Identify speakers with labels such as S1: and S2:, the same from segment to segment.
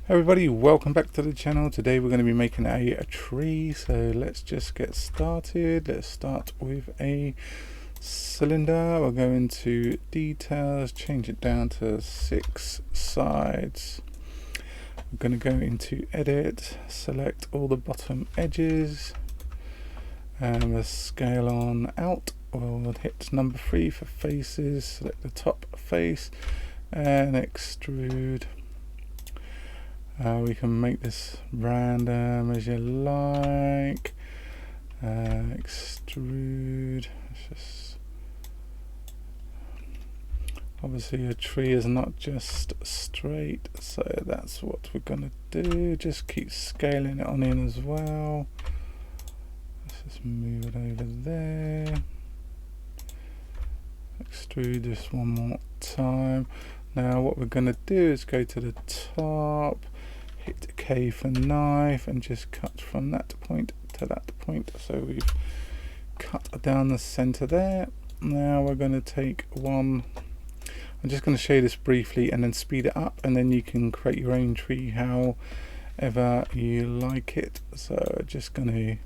S1: Everybody, welcome back to the channel. Today we're going to be making a tree, so let's just get started. Let's start with a cylinder. We'll go into details, change it down to 6 sides. We're going to go into edit, select all the bottom edges, and we'll scale on out. We'll hit number 3 for faces, select the top face and extrude. We can make this random as you like. Extrude. Obviously a tree is not just straight, so that's what we're gonna do. Just keep scaling it on in as well. Let's just move it over there. Extrude this one more time. Now what we're going to do is go to the top, hit K for knife, and just cut from that point to that point. So we've cut down the center there. Now we're going to take one. I'm just going to show you this briefly and then speed it up, and then you can create your own tree however you like it. So just going to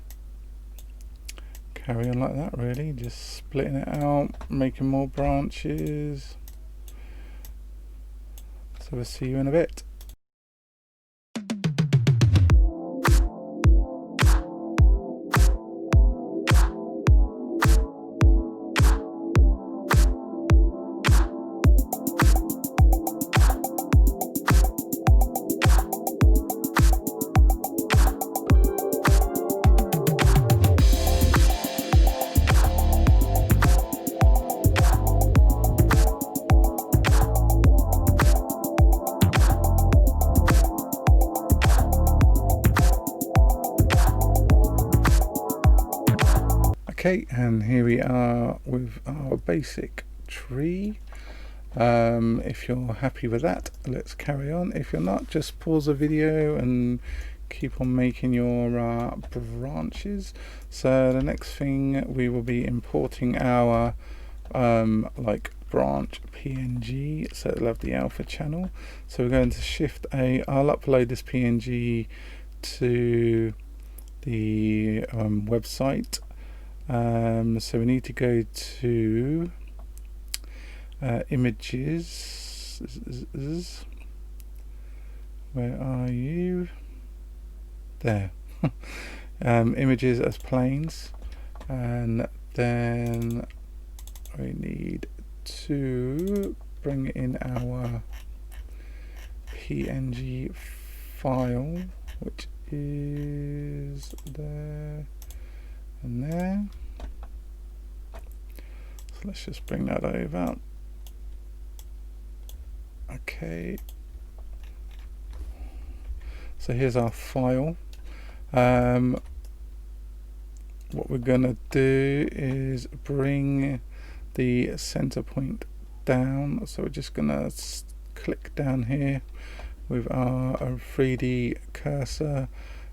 S1: carry on like that, really, just splitting it out, making more branches. So we'll see you in a bit. Okay, and here we are with our basic tree. If you're happy with that, let's carry on. If you're not, just pause the video and keep on making your branches. So the next thing, we will be importing our like branch PNG, so it'll have the alpha channel. So we're going to shift A. I'll upload this PNG to the website. So we need to go to images. Where are you? There. Images as planes, and then we need to bring in our PNG file, which is there and there. So let's just bring that over. Okay, so here's our file. What we're gonna do is bring the center point down, so we're just gonna click down here with our 3D cursor,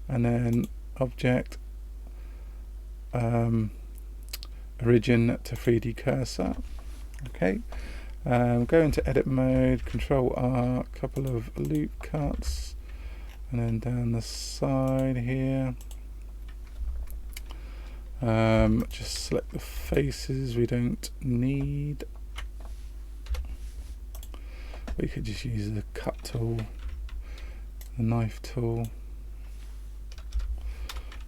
S1: and then object, origin to 3D cursor. Okay, go into edit mode, Control R, couple of loop cuts, and then down the side here, just select the faces we don't need. We could just use the cut tool, the knife tool,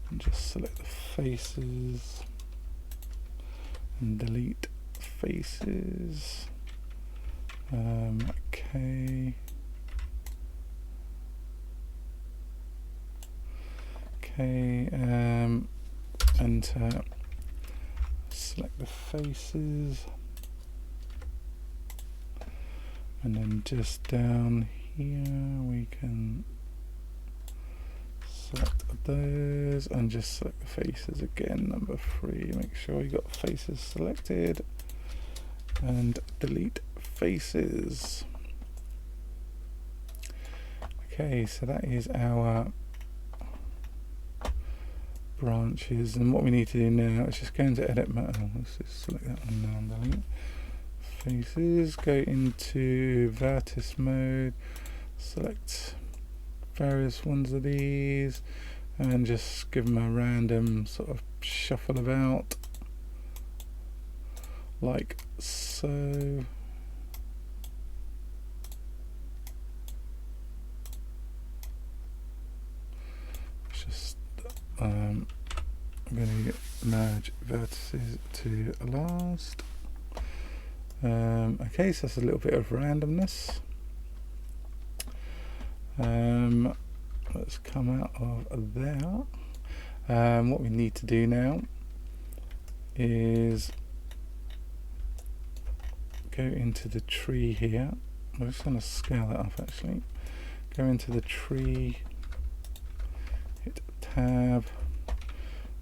S1: and just select the faces and delete faces. Okay. Enter, select the faces, and then just down here we can select those and just select the faces again, number 3. Make sure you got faces selected, and delete faces. Okay, so that is our branches, and what we need to do now is just go into edit mode. Let's just select that one now and delete faces, go into vertex mode, select various ones of these and just give them a random sort of shuffle about, like so. Just I'm going to merge vertices to last. Okay, so that's a little bit of randomness. Let's come out of there. What we need to do now is go into the tree here. I'm just going to scale that up actually. Go into the tree, hit tab,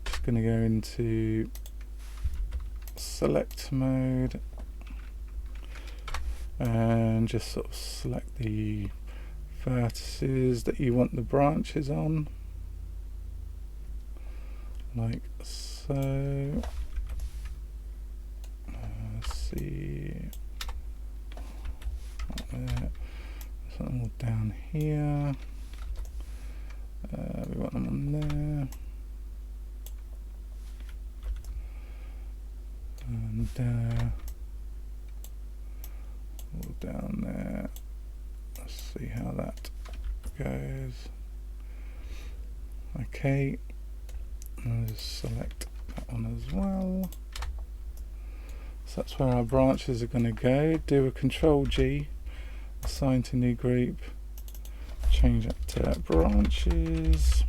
S1: just going to go into select mode and just sort of select the vertices that you want the branches on, like so. Let's see, something more down here. We want them on there, and all down there. Let's see how that goes. Okay, I'll just select that one as well. So that's where our branches are going to go. Do a Control G, assign to new group, change that to branches.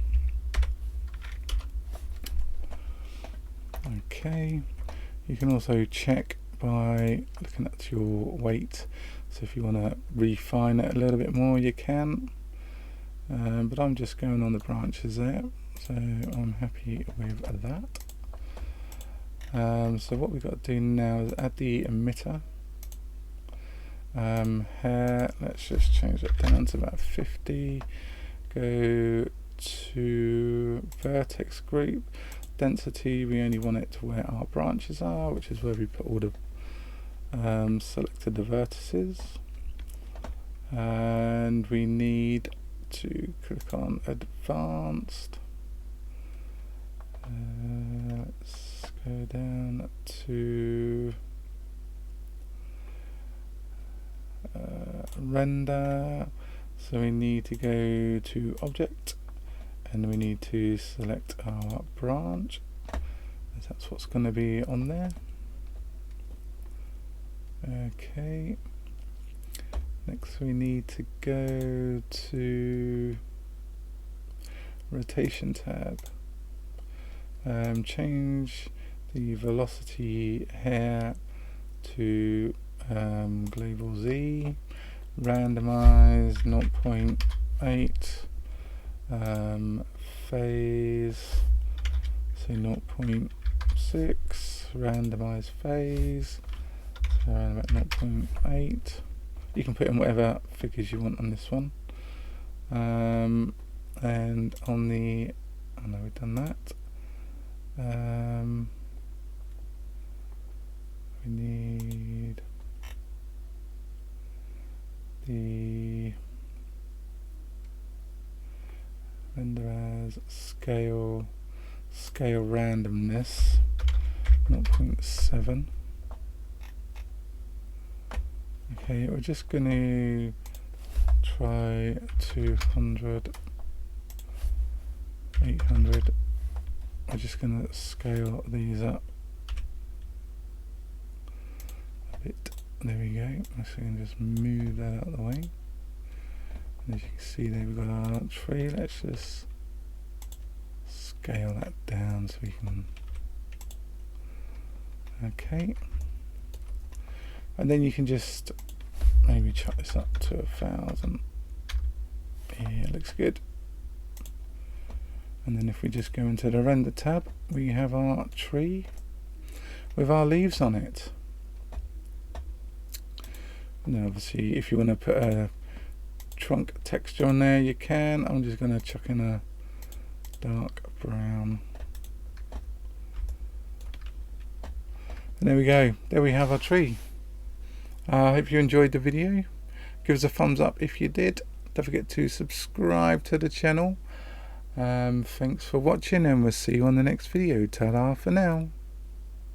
S1: Okay, you can also check by looking at your weight, so if you want to refine it a little bit more you can, but I'm just going on the branches there, so I'm happy with that. So what we've got to do now is add the emitter. Hair, let's just change that down to about 50. Go to vertex group. Density, we only want it to where our branches are, which is where we put all the selected the vertices. And we need to click on advanced. Let's go down to render. So we need to go to object and we need to select our branch, as that's what's going to be on there. Okay, next we need to go to rotation tab, change the velocity hair to global Z, randomize 0.8, phase, so 0.6, randomize phase, so around about 0.8. You can put in whatever figures you want on this one. And on the, I know we've done that. We need the render as scale randomness 0.7. Okay, we're just going to try 200, 800. We're just going to scale these up a bit. There we go. So we can just move that out of the way. And as you can see there, we've got our tree. Let's just scale that down so we can. Okay. And then you can just maybe chuck this up to 1,000. Yeah, looks good. And then if we just go into the render tab, we have our tree with our leaves on it. And then obviously if you want to put a trunk texture on there, you can. I'm just going to chuck in a dark brown. And there we go. There we have our tree. I hope you enjoyed the video. Give us a thumbs up if you did. Don't forget to subscribe to the channel. Thanks for watching, and we'll see you on the next video. Ta-da for now.